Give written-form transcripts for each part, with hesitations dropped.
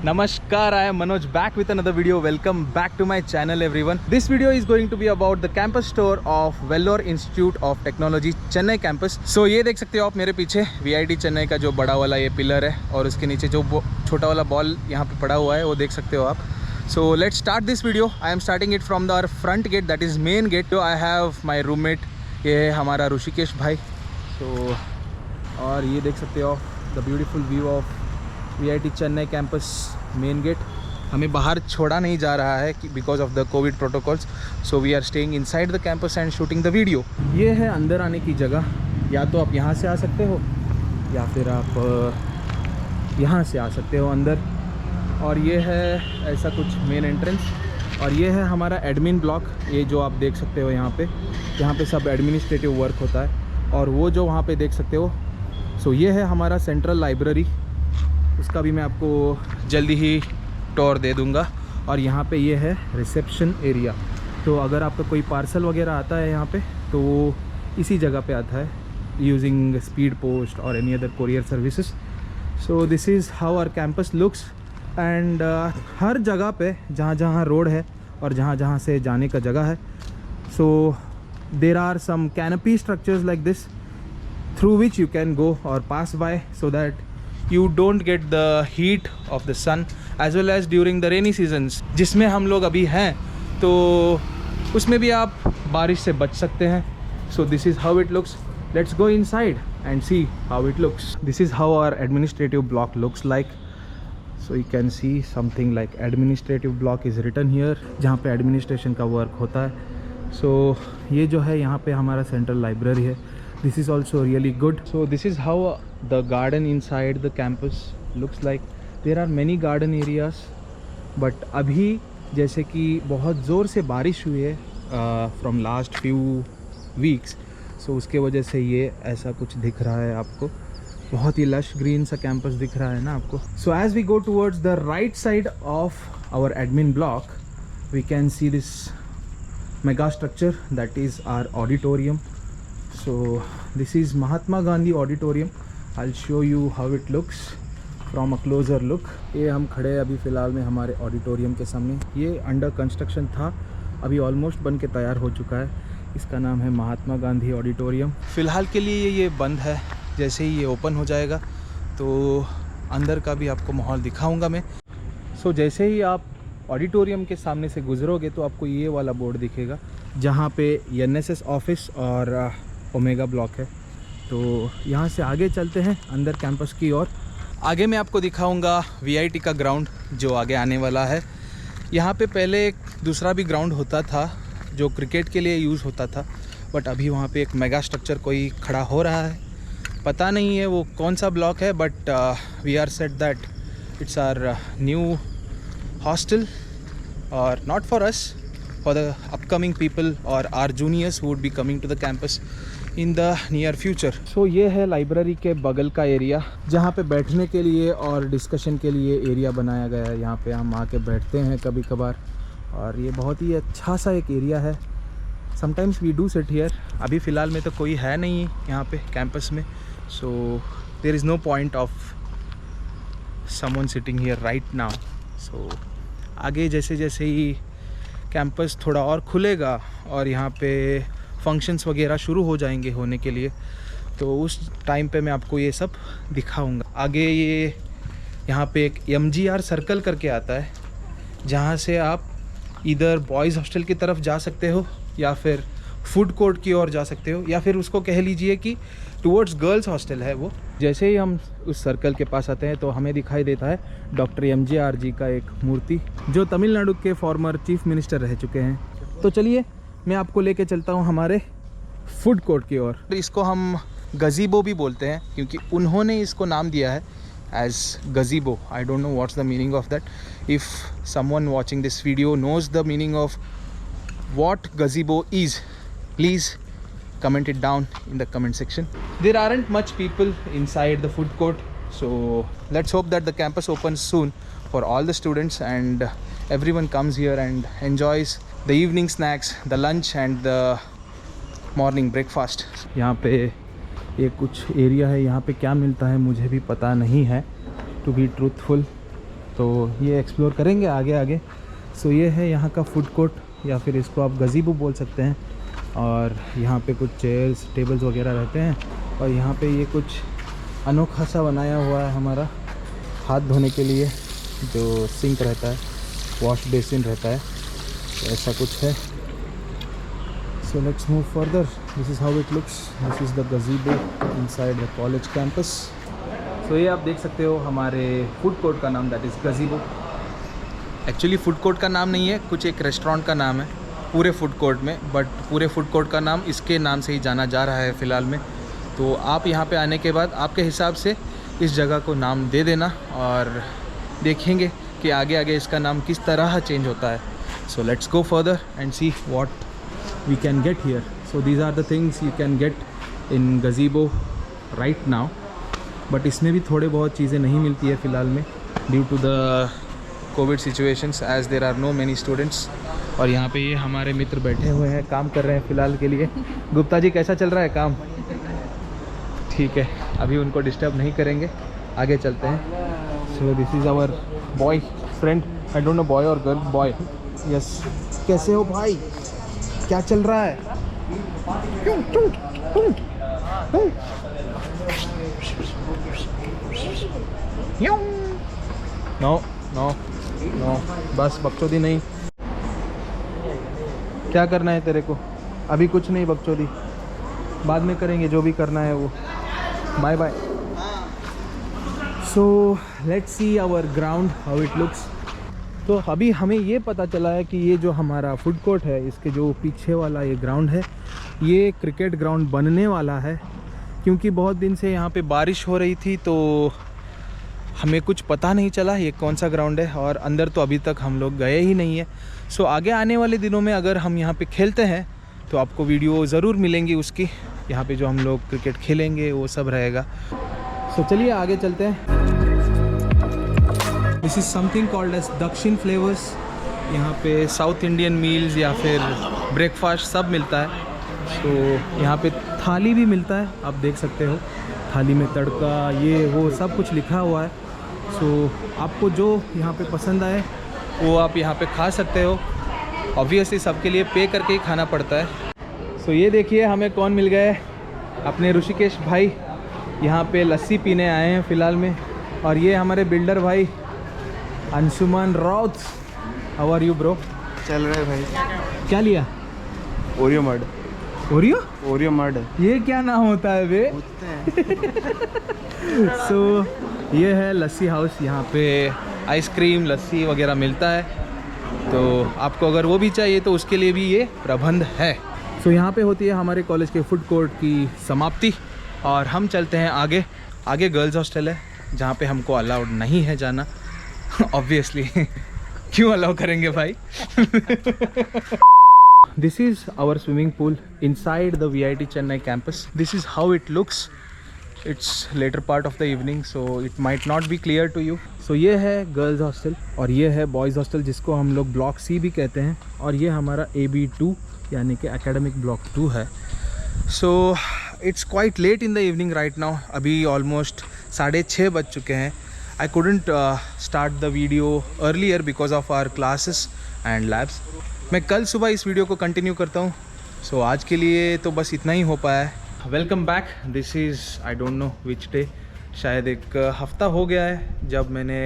Namaskar, I am Manoj back with another video. Welcome back to my channel everyone. This video is going to be about the campus tour of Vellore Institute of Technology Chennai campus. So ये देख सकते हो आप मेरे पीछे VIT Chennai का जो बड़ा वाला ये पिलर है और उसके नीचे जो छोटा वाला बॉल यहाँ पे पड़ा हुआ है वो देख सकते हो आप. So let's start this video. I am starting it from the front gate, that is main gate. So I have my roommate, ये है हमारा ऋषिकेश भाई. So और ये देख सकते हो the beautiful view of VIT Chennai campus main gate. हमें बाहर छोड़ा नहीं जा रहा है because of the COVID protocols. So we are staying inside the campus and shooting the video. ये है अंदर आने की जगह. या तो आप यहाँ से आ सकते हो या फिर आप यहाँ से आ सकते हो अंदर. और ये है ऐसा कुछ मेन एंट्रेंस. और ये है हमारा एडमिन ब्लॉक. ये जो आप देख सकते हो यहाँ पे सब एडमिनिस्ट्रेटिव वर्क होता है. और वो जो वहाँ पे देख सकते हो सो ये है हमारा सेंट्रल लाइब्रेरी. उसका भी मैं आपको जल्दी ही टूर दे दूंगा. और यहाँ पे ये है रिसेप्शन एरिया. तो अगर आपका कोई पार्सल वगैरह आता है यहाँ पे तो वो इसी जगह पे आता है यूजिंग स्पीड पोस्ट और any other courier services. So this is how our campus looks. And हर जगह पे जहाँ जहाँ रोड है और जहाँ जहाँ से जाने का जगह है so there are some canopy structures like this through which you can go और pass by so that you don't get the heat of the sun as well as during the rainy seasons जिसमें हम लोग अभी हैं. तो उसमें भी आप बारिश से बच सकते हैं. So this is how it looks. Let's go inside and see how it looks. This is how our administrative block looks like. So you can see something like administrative block is written here जहाँ पे administration का work होता है. So ये जो है यहाँ पे हमारा central library है. This is also really good. So this is how the garden inside the campus looks like. There are many garden areas, but अभी जैसे कि बहुत ज़ोर से बारिश हुई है from last few weeks, so उसके वजह से ये ऐसा कुछ दिख रहा है आपको. बहुत ही lush green सा campus दिख रहा है ना आपको. So as we go towards the right side of our admin block, we can see this mega structure that is our auditorium. So this is Mahatma Gandhi Auditorium. I'll show you how it looks from a closer look. ये हम खड़े हैं अभी फ़िलहाल में हमारे auditorium के सामने. ये अंडर कंस्ट्रक्शन था, अभी ऑलमोस्ट बन के तैयार हो चुका है. इसका नाम है महात्मा गांधी ऑडिटोरियम. फ़िलहाल के लिए ये बंद है. जैसे ही ये ओपन हो जाएगा तो अंदर का भी आपको माहौल दिखाऊंगा मैं. सो जैसे ही आप ऑडिटोरियम के सामने से गुजरोगे तो आपको ये वाला बोर्ड दिखेगा जहाँ पे NSS ऑफिस और ओमेगा ब्लॉक है. तो यहाँ से आगे चलते हैं अंदर कैंपस की ओर. आगे मैं आपको दिखाऊंगा VIT का ग्राउंड जो आगे आने वाला है. यहाँ पे पहले एक दूसरा भी ग्राउंड होता था जो क्रिकेट के लिए यूज़ होता था, बट अभी वहाँ पे एक मेगा स्ट्रक्चर कोई खड़ा हो रहा है. पता नहीं है वो कौन सा ब्लॉक है, but we are set that it's our new hostel और not for us, for the upcoming people or our juniors who would be coming to the campus in the near future. So ये है library के बगल का area जहाँ पे बैठने के लिए और डिस्कशन के लिए एरिया बनाया गया है. यहाँ पे हम आके बैठते हैं कभी कभार और ये बहुत ही अच्छा सा एक एरिया है. Sometimes we do sit here. अभी फ़िलहाल में तो कोई है नहीं यहाँ पे कैंपस में, so there is no point of someone sitting here right now. So आगे जैसे जैसे ही कैंपस थोड़ा और खुलेगा और यहाँ पे फंक्शंस वगैरह शुरू हो जाएंगे होने के लिए, तो उस टाइम पे मैं आपको ये सब दिखाऊंगा. आगे ये यहाँ पे एक MGR सर्कल करके आता है जहाँ से आप इधर बॉयज़ हॉस्टल की तरफ जा सकते हो या फिर फूड कोर्ट की ओर जा सकते हो, या फिर उसको कह लीजिए कि टुवर्ड्स गर्ल्स हॉस्टल है वो. जैसे ही हम उस सर्कल के पास आते हैं तो हमें दिखाई देता है डॉक्टर MGR जी का एक मूर्ति जो तमिलनाडु के फॉर्मर चीफ मिनिस्टर रह चुके हैं. तो चलिए मैं आपको लेके चलता हूँ हमारे फूड कोर्ट की ओर. इसको हम गज़ीबो भी बोलते हैं क्योंकि उन्होंने इसको नाम दिया है as gazebo. I don't know what's the meaning of that. If someone watching this video knows the meaning of what gazebo is, please comment it down in the comment section. There aren't much people inside the food court, so let's hope that the campus opens soon for all the students and everyone comes here and enjoys the evening snacks, the lunch and the morning breakfast. यहाँ पे ये कुछ area है, यहाँ पे क्या मिलता है मुझे भी पता नहीं है, टू बी ट्रूथफुल, तो ये एक्सप्लोर करेंगे आगे आगे. सो ये है यहाँ का फूड कोर्ट या फिर इसको आप गज़ीबो बोल सकते हैं. और यहाँ पे कुछ चेयर्स टेबल्स वगैरह रहते हैं और यहाँ पे ये कुछ अनोखा सा बनाया हुआ है हमारा हाथ धोने के लिए, जो सिंक रहता है, वॉश बेसिन रहता है, तो ऐसा कुछ है. So let's move further. This is how it looks. This is the gazebo inside the college campus. So ये आप देख सकते हो हमारे फूड कोर्ट का नाम, that is gazebo. Actually food court का नाम नहीं है, कुछ एक रेस्टोरेंट का नाम है पूरे फूड कोर्ट में, बट पूरे फूड कोर्ट का नाम इसके नाम से ही जाना जा रहा है फ़िलहाल में. तो आप यहाँ पे आने के बाद आपके हिसाब से इस जगह को नाम दे देना और देखेंगे कि आगे आगे इसका नाम किस तरह चेंज होता है. So let's go further and see what we can get here. So these are the things you can get in gazebo right now, but इसमें भी थोड़े बहुत चीज़ें नहीं मिलती है फ़िलहाल में due to the COVID situations, as there are no many students. और यहाँ पे ये हमारे मित्र बैठे हुए हैं, काम कर रहे हैं फ़िलहाल के लिए. गुप्ता जी कैसा चल रहा है काम? ठीक है, अभी उनको डिस्टर्ब नहीं करेंगे, आगे चलते हैं. So this is our boy friend, I don't know boy और गर्ल, बॉय. यस, कैसे हो भाई, क्या चल रहा है? नो नो नो, बस बकचोदी नहीं. क्या करना है तेरे को? अभी कुछ नहीं बकचोदी, बाद में करेंगे जो भी करना है वो. Bye bye. So let's see our ground how it looks. तो अभी हमें ये पता चला है कि ये जो हमारा फूड कोर्ट है, इसके जो पीछे वाला ये ग्राउंड है, ये क्रिकेट ग्राउंड बनने वाला है. क्योंकि बहुत दिन से यहाँ पे बारिश हो रही थी तो हमें कुछ पता नहीं चला ये कौन सा ग्राउंड है, और अंदर तो अभी तक हम लोग गए ही नहीं है. सो आगे आने वाले दिनों में अगर हम यहाँ पे खेलते हैं तो आपको वीडियो ज़रूर मिलेंगी उसकी, यहाँ पे जो हम लोग क्रिकेट खेलेंगे वो सब रहेगा. सो चलिए आगे चलते हैं. This is something called as Dakshin flavours. यहाँ पे साउथ इंडियन मील्स या फिर ब्रेकफास्ट सब मिलता है. तो यहाँ पे थाली भी मिलता है, आप देख सकते हो, थाली में तड़का ये वो सब कुछ लिखा हुआ है. सो आपको जो यहाँ पे पसंद आए वो आप यहाँ पे खा सकते हो. ऑब्वियसली सबके लिए पे करके ही खाना पड़ता है. सो ये देखिए हमें कौन मिल गए, अपने ऋषिकेश भाई यहाँ पे लस्सी पीने आए हैं फ़िलहाल में. और ये हमारे बिल्डर भाई Anshuman Raut. How are you bro? चल रहा है भाई. क्या लिया? Oreo mud. ओरियो मड, ये क्या नाम होता है बे? सो ये है लस्सी हाउस. यहाँ पे आइसक्रीम लस्सी वगैरह मिलता है, तो आपको अगर वो भी चाहिए तो उसके लिए भी ये प्रबंध है. सो यहाँ पे होती है हमारे कॉलेज के फूड कोर्ट की समाप्ति और हम चलते हैं आगे. आगे गर्ल्स हॉस्टल है जहाँ पे हमको अलाउड नहीं है जाना ऑब्वियसली. क्यों अलाउ करेंगे भाई? This is our swimming pool inside the VIT Chennai campus. This is how it looks. It's later part of the evening, so it might not be clear to you. So ये है girls hostel और ये है boys hostel जिसको हम लोग block C भी कहते हैं, और ये हमारा AB2 यानी कि एकेडमिक ब्लॉक 2 है. So it's quite late in the evening right now. अभी almost 6:30 बज चुके हैं. I couldn't start the video earlier because of our classes and labs. मैं कल सुबह इस वीडियो को कंटिन्यू करता हूँ. सो आज के लिए तो बस इतना ही हो पाया है. Welcome back. This is I don't know which day, शायद एक हफ़्ता हो गया है जब मैंने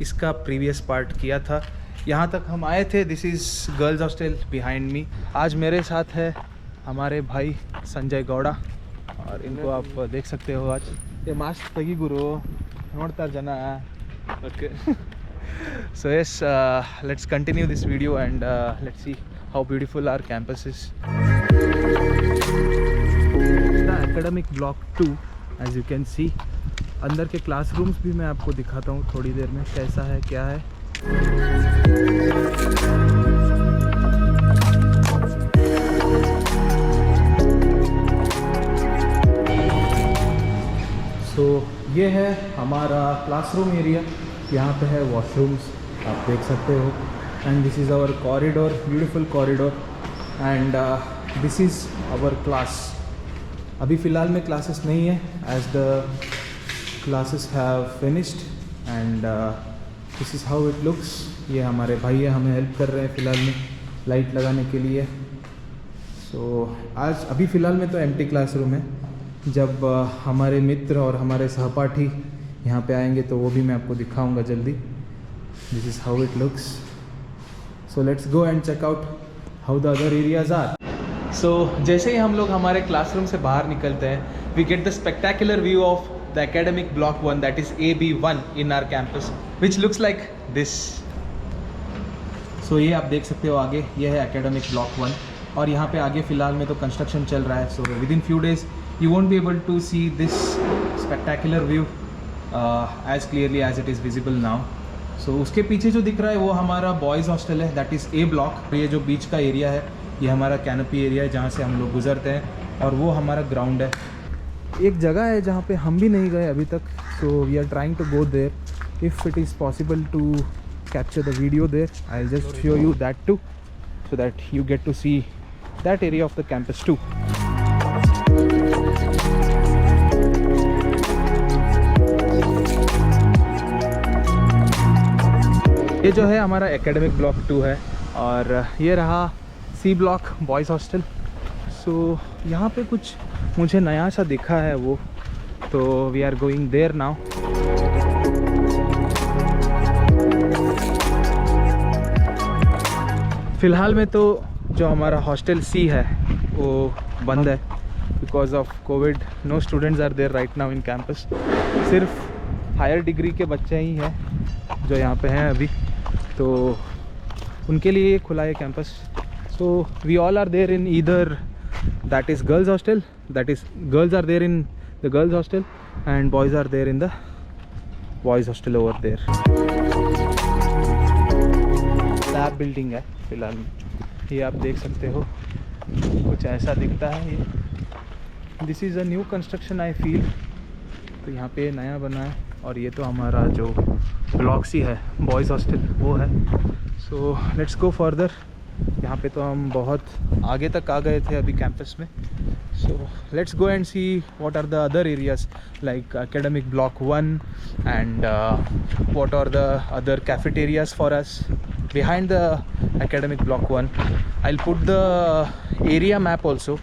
इसका प्रीवियस पार्ट किया था. यहाँ तक हम आए थे. This is girls hostel behind me. आज मेरे साथ है हमारे भाई संजय गौड़ा और इनको आप देख सकते हो. आज ये मास्क तगी गुरु नोड़तार जना. Okay. So yes, let's continue this video and let's see how beautiful our campus is. The academic block 2, as you can see. अंदर के क्लासरूम्स भी मैं आपको दिखाता हूँ थोड़ी देर में कैसा है क्या है. है हमारा क्लासरूम एरिया। यहाँ पे है वॉशरूम्स, आप देख सकते हो। And this is our corridor, beautiful corridor. And this is our class. अभी फ़िलहाल में क्लासेस नहीं है, as the classes have finished. And this is how it looks. ये हमारे भैया हमें हेल्प कर रहे हैं फ़िलहाल में लाइट लगाने के लिए। सो आज अभी फ़िलहाल में तो एम्प्टी क्लासरूम है। जब हमारे मित्र और हमारे सहपाठी यहाँ पे आएंगे तो वो भी मैं आपको दिखाऊंगा जल्दी। This is how it looks. So let's go and check out how the other areas are. So जैसे ही हम लोग हमारे क्लासरूम से बाहर निकलते हैं, we get the spectacular view of the academic block 1, that is AB1 in our campus, which looks like this. So ये आप देख सकते हो आगे, ये है एकेडमिक ब्लॉक 1। और यहाँ पे आगे फ़िलहाल में तो कंस्ट्रक्शन चल रहा है। So with in few days you won't be able to see this spectacular view as clearly as it is visible now. So उसके पीछे जो दिख रहा है वो हमारा बॉयज़ हॉस्टल है, दैट इज़ A ब्लॉक। ये जो बीच का एरिया है ये हमारा कैनोपी एरिया है जहाँ से हम लोग गुजरते हैं, और वो हमारा ग्राउंड है। एक जगह है जहाँ पे हम भी नहीं गए अभी तक, so we are trying to go there. If it is possible to capture the video there, I will just show you that too, so that you get to see that area of the campus too. ये जो है हमारा academic block 2 है, और ये रहा C block boys hostel. सो यहाँ पे कुछ मुझे नया सा दिखा है वो, तो we are going there now. फ़िलहाल में तो जो हमारा हॉस्टल C है वो बंद है because of Covid. No students are there right now in campus. सिर्फ हायर डिग्री के बच्चे ही हैं जो यहाँ पे हैं अभी, तो उनके लिए खुला है campus. So we all are there in either that is girls hostel, that is girls are there in the girls hostel and boys are there in the boys hostel over there. Lab building है फ़िलहाल में, ये आप देख सकते हो, कुछ ऐसा दिखता है ये। This is a new construction I feel, तो यहाँ पे नया बना है। और ये तो हमारा जो ब्लॉक C है बॉयज़ हॉस्टल वो है। So let's go further. यहाँ पे तो हम बहुत आगे तक आ गए थे अभी कैंपस में। So let's go and see what are the other areas like academic block 1 and what are the other cafeterias for us behind the academic block 1. I'll put the area map also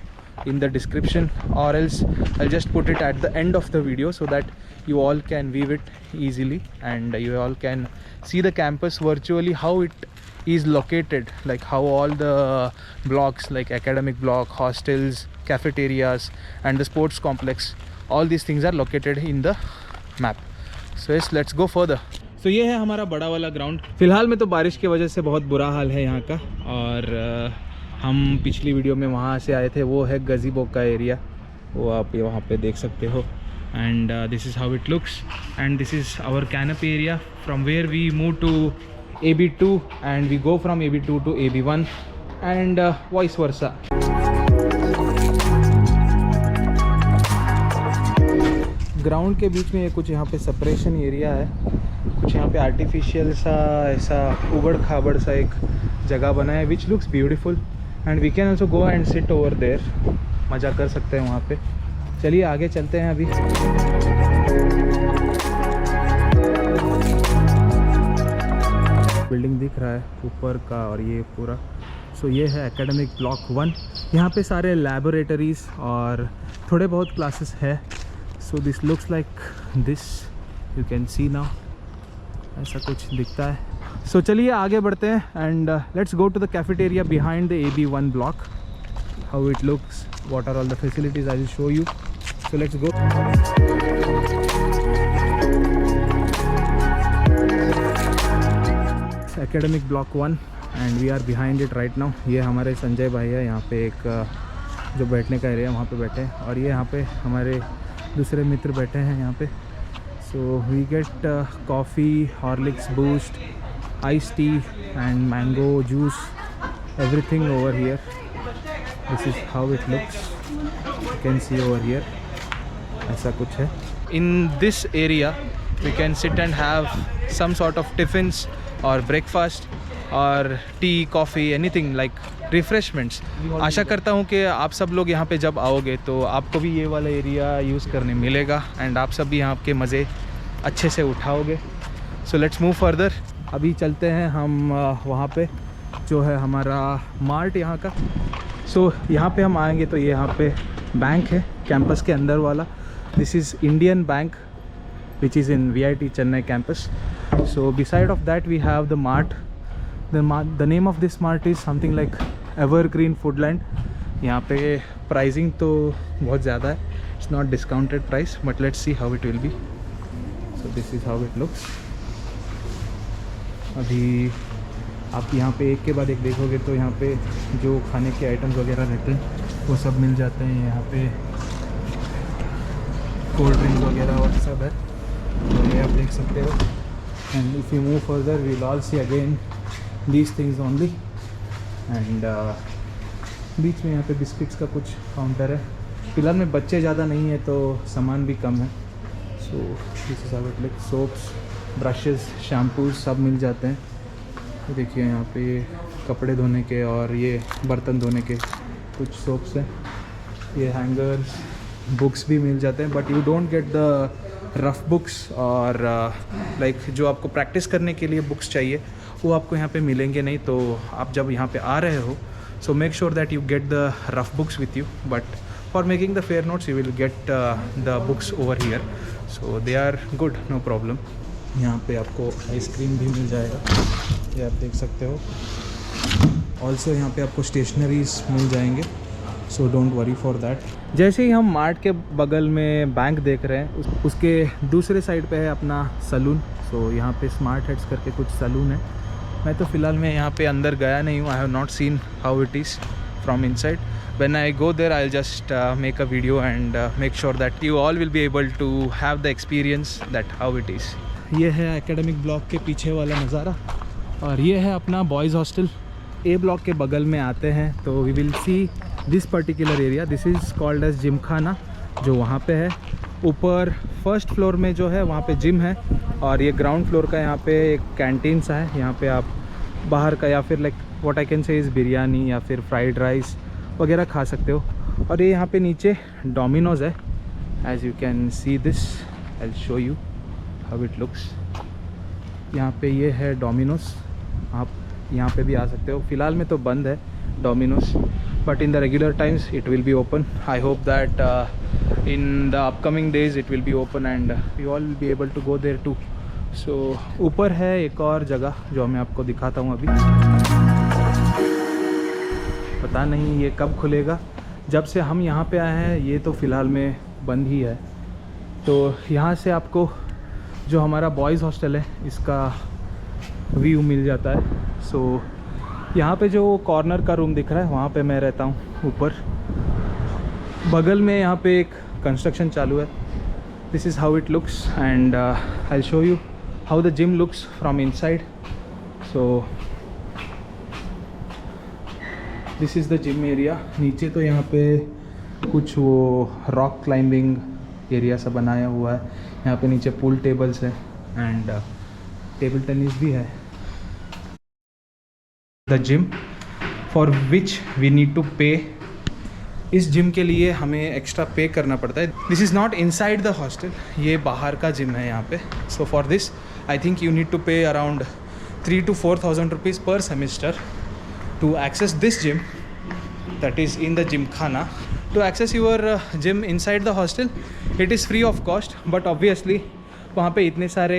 in the description, or else I'll just put it at the end of the video so that you all can view it easily and you all can see the campus virtually, how it is located, like how all the blocks like academic block, hostels, cafeterias and the sports complex, all these things are located in the map. So yes, let's go further. तो ये है हमारा बड़ा वाला ground. फ़िलहाल में तो बारिश की वजह से बहुत बुरा हाल है यहाँ का, और हम पिछली वीडियो में वहाँ से आए थे, वो है गज़ीबो का एरिया, वो आप ये वहाँ पे देख सकते हो। And this is how it looks, and this is our canopy area from where we move to AB2 and we go from AB2 to AB1 and vice versa. Ground के बीच में ये कुछ यहाँ पे सेपरेशन एरिया है, कुछ यहाँ पे आर्टिफिशियल सा ऐसा उबड़ खाबड़ सा एक जगह बना है which looks beautiful, and we can also go and sit over there, मज़ा कर सकते हैं वहाँ पे। चलिए आगे चलते हैं अभी। बिल्डिंग दिख रहा है ऊपर का, और ये पूरा सो ये है एकेडमिक ब्लॉक 1। यहाँ पे सारे लैबोरेटरीज़ और थोड़े बहुत क्लासेस है। So this looks like this, you can see now, ऐसा कुछ दिखता है। सो चलिए आगे बढ़ते हैं and let's go to the cafeteria behind the AB1 block, how it looks, what are all the facilities, I will show you. So let's go. Academic block 1 and we are behind it right now. ये हमारे संजय भाई है, यहाँ पे एक जो बैठने का एरिया वहाँ पे बैठे हैं, और ये यहाँ पे हमारे दूसरे मित्र बैठे हैं यहाँ पे। So we get coffee, Horlicks, Boost, ice tea and mango juice, everything over here. This is how it looks, you can see over here, ऐसा कुछ है। in this area we can sit and have some sort of tiffins or breakfast or tea, coffee, anything like refreshments. आशा करता हूँ कि आप सब लोग यहाँ पे जब आओगे तो आपको भी ये वाला एरिया यूज़ करने मिलेगा एंड आप सब भी यहाँ के मज़े अच्छे से उठाओगे. So let's move further. अभी चलते हैं हम वहाँ पे जो है हमारा मार्ट यहाँ का. सो यहाँ पे हम आएंगे तो ये यहाँ पे बैंक है कैंपस के अंदर वाला. This is Indian bank which is in VIT Chennai campus. So beside of that we have the mart. The name of this mart is something like Evergreen Foodland. यहाँ पे pricing तो बहुत ज़्यादा है. It's not discounted price but let's see how it will be. So this is how it looks. अभी आप यहाँ पे एक के बाद एक देखोगे तो यहाँ पे जो खाने के आइटम्स वगैरह रहते हैं वो सब मिल जाते हैं. यहाँ पे कोल्ड ड्रिंक्स वगैरह और सब है तो ये आप देख सकते हो. And if you move further we will all see again these things only. And बीच में यहाँ पे बिस्किट्स का कुछ काउंटर है. फिलहाल में बच्चे ज़्यादा नहीं है तो सामान भी कम है. So this is how it looks. Soaps, brushes, shampoos सब मिल जाते हैं. तो देखिए यहाँ पे कपड़े धोने के और ये बर्तन धोने के कुछ सोप्स हैं. ये हैंगर्स, बुक्स भी मिल जाते हैं but you don't get the rough books और लाइक जो आपको प्रैक्टिस करने के लिए बुक्स चाहिए वो आपको यहाँ पे मिलेंगे नहीं. तो आप जब यहाँ पे आ रहे हो so make sure that you get the rough books with you. But for making the fair notes you will get the books over here. So they are good, no problem. यहाँ पे आपको आइसक्रीम भी मिल जाएगा, ये आप देख सकते हो. ऑल्सो यहाँ पे आपको स्टेशनरीज मिल जाएंगे. So don't worry for that. जैसे ही हम मार्ट के बगल में बैंक देख रहे हैं उसके दूसरे साइड पे है अपना सलून. सो यहाँ पे स्मार्ट हेड्स करके कुछ सलून है. मैं तो फ़िलहाल मैं यहाँ पे अंदर गया नहीं हूँ. I have not seen how it is from inside. When I go there I will just make a video and make sure that you all will be able to have the experience that how it is. ये है academic block के पीछे वाला नज़ारा और ये है अपना बॉयज़ हॉस्टल. ए ब्लॉक के बगल में आते हैं तो we will see this particular area. This is called as gymkhana जो वहाँ पे है. ऊपर फर्स्ट फ्लोर में जो है वहाँ पे जिम है और ये ग्राउंड फ्लोर का यहाँ पे एक कैंटीन सा है. यहाँ पे आप बाहर का या फिर like what I can say is biryani या फिर फ्राइड राइस वगैरह खा सकते हो. और ये यहाँ पे नीचे डोमिनोज़ है. As you can see this, I will show you how it looks. यहाँ पे ये है डोमिनोज़. आप यहाँ पे भी आ सकते हो. फ़िलहाल में तो बंद है Domino's but in the regular times it will be open. I hope that in the upcoming days it will be open and we all will be able to go there too. So ऊपर है एक और जगह जो मैं आपको दिखाता हूँ. अभी पता नहीं ये कब खुलेगा. जब से हम यहाँ पे आए हैं ये तो फ़िलहाल में बंद ही है. तो यहाँ से आपको जो हमारा बॉयज़ हॉस्टल है इसका व्यू मिल जाता है. सो यहाँ पे जो कॉर्नर का रूम दिख रहा है वहाँ पे मैं रहता हूँ ऊपर. बगल में यहाँ पे एक कंस्ट्रक्शन चालू है. This is how it looks and I will show you how the gym looks from inside. So this is the gym area. नीचे तो यहाँ पे कुछ वो रॉक क्लाइंबिंग एरिया सा बनाया हुआ है. यहाँ पे नीचे पूल टेबल्स है एंड टेबल टेनिस भी है. The gym for which we need to pay. इस जिम के लिए हमें एक्स्ट्रा पे करना पड़ता है. This is not inside the hostel, ये बाहर का जिम है यहाँ पे. So for this I think you need to pay around 3,000 to 4,000 rupees per semester to access this gym that is in the gymkhana. To access your gym inside the hostel it is free of cost but obviously वहाँ पे इतने सारे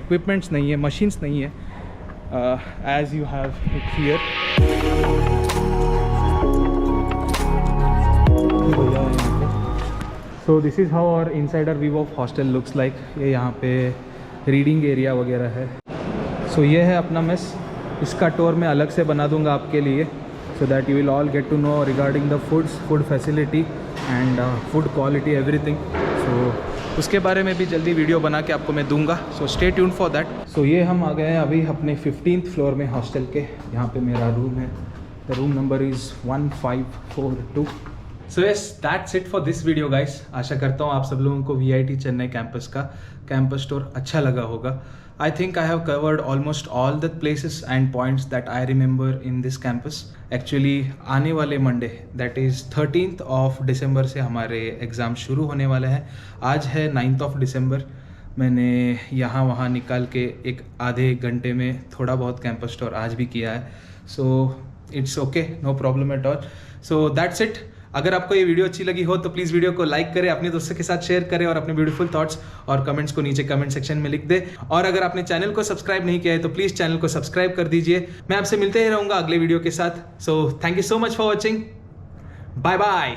equipments नहीं है, machines नहीं है as you have it here. So this is how our insider view of hostel looks like. ये यहाँ पे रीडिंग एरिया वगैरह है. सो ये है अपना मेस. इसका टूर मैं अलग से बना दूंगा आपके लिए so that you will all get to know regarding the food facility and food quality everything. So उसके बारे में भी जल्दी वीडियो बना के आपको मैं दूंगा. So stay tune for that. So ये हम आ गए हैं अभी अपने 15th फ्लोर में हॉस्टल के. यहाँ पे मेरा रूम है. The room number is 1542. So yes that's it for this video guys. आशा करता हूँ आप सब लोगों को VIT चेन्नई कैंपस का कैंपस स्टोर अच्छा लगा होगा। I think I have covered almost all the places and points that I remember in this campus. Actually आने वाले Monday that is 13th of December से हमारे एग्ज़ाम शुरू होने वाले हैं। आज है 9th of December। मैंने यहाँ वहाँ निकाल के एक आधे घंटे में थोड़ा बहुत कैंपस स्टोर आज भी किया है। So it's okay, no problem at all. So that's it. अगर आपको ये वीडियो अच्छी लगी हो तो प्लीज़ वीडियो को लाइक करें, अपने दोस्तों के साथ शेयर करें और अपने ब्यूटीफुल थॉट्स और कमेंट्स को नीचे कमेंट सेक्शन में लिख दे। और अगर आपने चैनल को सब्सक्राइब नहीं किया है तो प्लीज़ चैनल को सब्सक्राइब कर दीजिए। मैं आपसे मिलते ही रहूँगा अगले वीडियो के साथ। So thank you so much for watching. Bye bye.